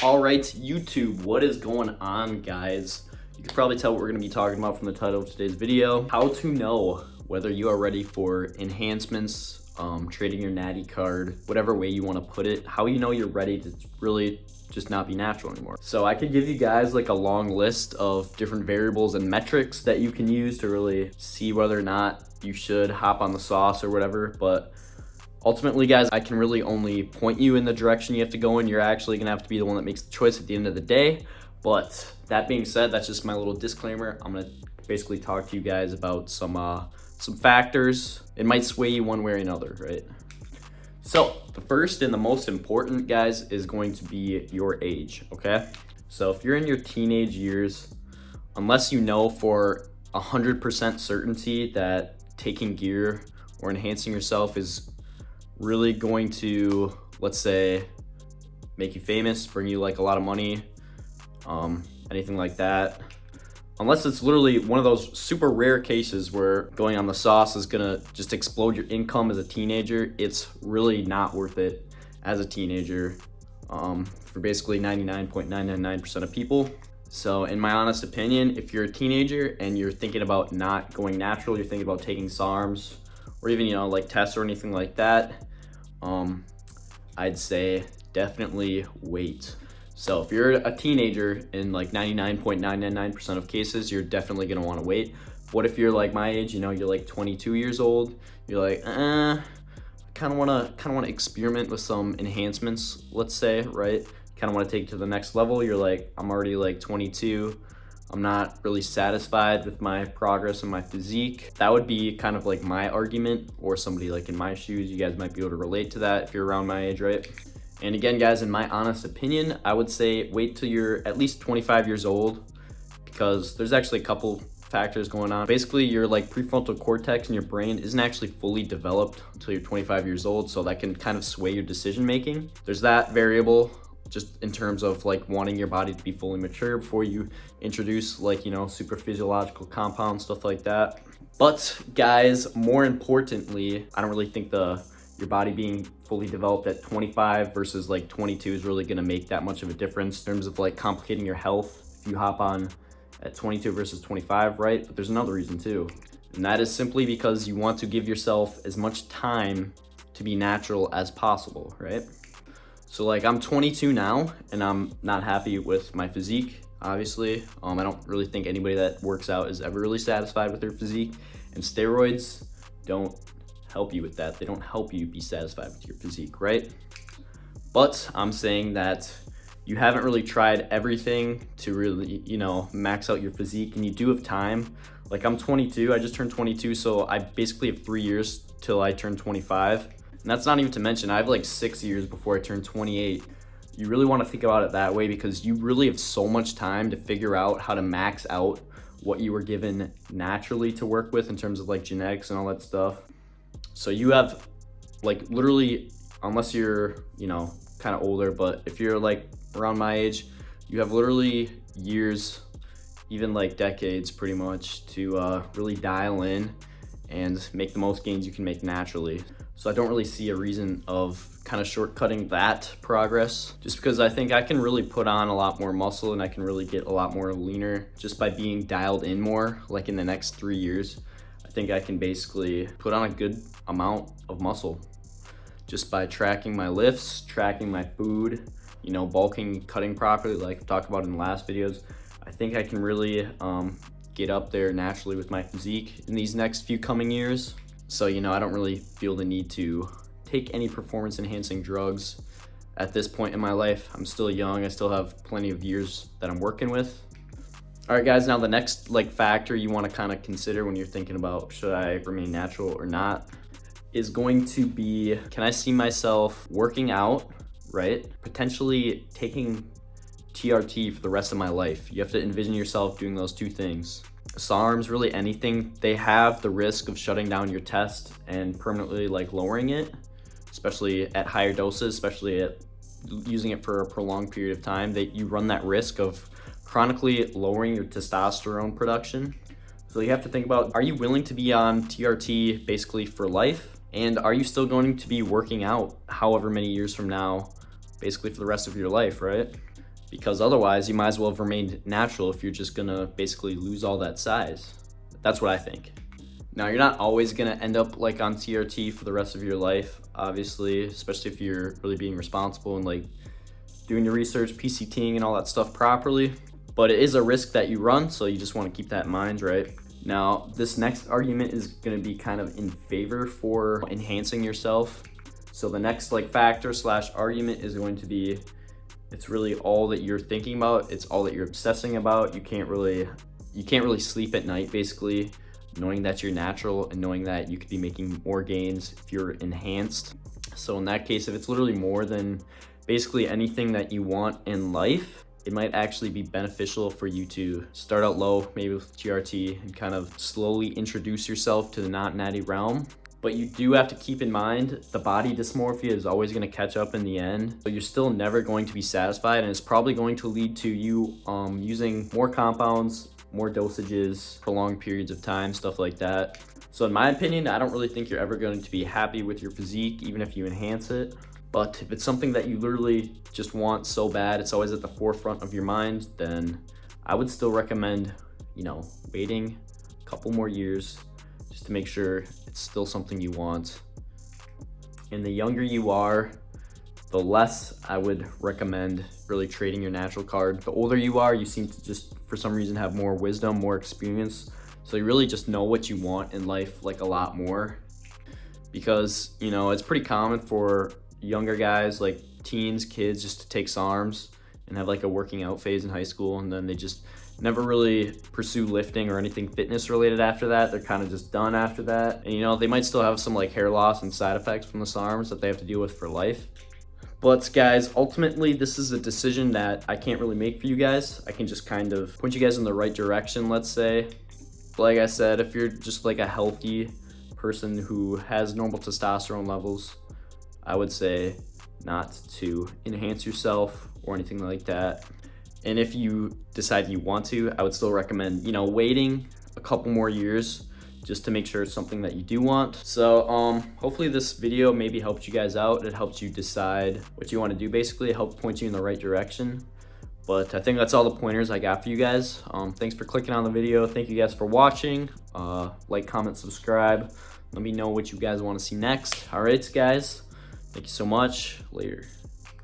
All right, YouTube, what is going on, guys? You can probably tell what we're going to be talking about from the title of today's video. How to know whether you are ready for enhancements, trading your natty card, whatever way you want to put it. How you know you're ready to really just not be natural anymore. So I could give you guys like a long list of different variables and metrics that you can use to really see whether or not you should hop on the sauce or whatever, but ultimately, guys, I can really only point you in the direction you have to go in. You're actually gonna have to be the one that makes the choice at the end of the day. But that being said, that's just my little disclaimer. I'm gonna basically talk to you guys about some factors. It might sway you one way or another, right? So the first and the most important, guys, is going to be your age, okay? So if you're in your teenage years, unless you know for 100% certainty that taking gear or enhancing yourself is really going to, let's say, make you famous, bring you like a lot of money, anything like that. Unless it's literally one of those super rare cases where going on the sauce is gonna just explode your income as a teenager, it's really not worth it as a teenager for basically 99.999% of people. So in my honest opinion, if you're a teenager and you're thinking about not going natural, you're thinking about taking SARMs or even, like tests or anything like that, I'd say definitely wait. So if you're a teenager in like 99.999% of cases, you're definitely gonna wanna wait. What if you're like my age, you're like 22 years old, you're like, I kinda wanna experiment with some enhancements, let's say, right? Kinda wanna take it to the next level. You're like, I'm already like 22. I'm not really satisfied with my progress and my physique. That would be kind of like my argument, or somebody like in my shoes. You guys might be able to relate to that if you're around my age, right? And again, guys, in my honest opinion, I would say wait till you're at least 25 years old, because there's actually a couple factors going on. Basically, your like prefrontal cortex in your brain isn't actually fully developed until you're 25 years old, so that can kind of sway your decision making. There's that variable, just in terms of like wanting your body to be fully mature before you introduce like, super physiological compounds, stuff like that. But guys, more importantly, I don't really think your body being fully developed at 25 versus like 22 is really gonna make that much of a difference in terms of like complicating your health if you hop on at 22 versus 25, right? But there's another reason too. And that is simply because you want to give yourself as much time to be natural as possible, right? So like I'm 22 now and I'm not happy with my physique, obviously. I don't really think anybody that works out is ever really satisfied with their physique, and steroids don't help you with that. They don't help you be satisfied with your physique, right? But I'm saying that you haven't really tried everything to really, max out your physique, and you do have time. Like I'm 22, I just turned 22, so I basically have 3 years till I turn 25. And that's not even to mention, I have like 6 years before I turn 28. You really want to think about it that way, because you really have so much time to figure out how to max out what you were given naturally to work with in terms of like genetics and all that stuff. So you have like literally, unless you're, kind of older, but if you're like around my age, you have literally years, even like decades pretty much, to really dial in and make the most gains you can make naturally. So I don't really see a reason of kind of shortcutting that progress, just because I think I can really put on a lot more muscle and I can really get a lot more leaner just by being dialed in more. Like in the next 3 years, I think I can basically put on a good amount of muscle just by tracking my lifts, tracking my food, bulking, cutting properly, like I've talked about in the last videos. I think I can really get up there naturally with my physique in these next few coming years. So, I don't really feel the need to take any performance enhancing drugs at this point in my life. I'm still young. I still have plenty of years that I'm working with. All right, guys, now the next factor you want to kind of consider when you're thinking about should I remain natural or not is going to be, can I see myself working out, right? Potentially taking TRT for the rest of my life. You have to envision yourself doing those two things. SARMs, really anything, they have the risk of shutting down your test and permanently lowering it, especially at higher doses, especially at using it for a prolonged period of time. That you run that risk of chronically lowering your testosterone production. So you have to think about, are you willing to be on TRT basically for life? And are you still going to be working out however many years from now, basically for the rest of your life, right? because otherwise you might as well have remained natural if you're just gonna basically lose all that size. That's what I think. Now, you're not always gonna end up like on TRT for the rest of your life, obviously, especially if you're really being responsible and like doing your research, PCTing and all that stuff properly. But it is a risk that you run, so you just wanna keep that in mind, right? Now, this next argument is gonna be kind of in favor for enhancing yourself. So the next like factor slash argument is going to be, it's really all that you're thinking about. It's all that you're obsessing about. You can't really sleep at night, basically, knowing that you're natural and knowing that you could be making more gains if you're enhanced. So in that case, if it's literally more than basically anything that you want in life, it might actually be beneficial for you to start out low, maybe with TRT, and kind of slowly introduce yourself to the not natty realm. But you do have to keep in mind the body dysmorphia is always going to catch up in the end. So you're still never going to be satisfied, and it's probably going to lead to you using more compounds, more dosages, prolonged periods of time, stuff like that. So in my opinion, I don't really think you're ever going to be happy with your physique, even if you enhance it. But if it's something that you literally just want so bad, it's always at the forefront of your mind, then I would still recommend, waiting a couple more years just to make sure it's still something you want. And the younger you are, the less I would recommend really trading your natural card. The older you are, you seem to just, for some reason, have more wisdom, more experience. So you really just know what you want in life like a lot more. Because, it's pretty common for younger guys, like teens, kids, just to take SARMs and have like a working out phase in high school, and then they just never really pursue lifting or anything fitness related after that. They're kind of just done after that. And they might still have some like hair loss and side effects from the SARMs that they have to deal with for life. But guys, ultimately this is a decision that I can't really make for you guys. I can just kind of point you guys in the right direction, let's say. But like I said, if you're just like a healthy person who has normal testosterone levels, I would say not to enhance yourself or anything like that. And if you decide you want to, I would still recommend, waiting a couple more years just to make sure it's something that you do want. So hopefully this video maybe helped you guys out. It helps you decide what you want to do, basically. It helps point you in the right direction. But I think that's all the pointers I got for you guys. Thanks for clicking on the video. Thank you guys for watching. Like, comment, subscribe. Let me know what you guys want to see next. All right, guys. Thank you so much. Later.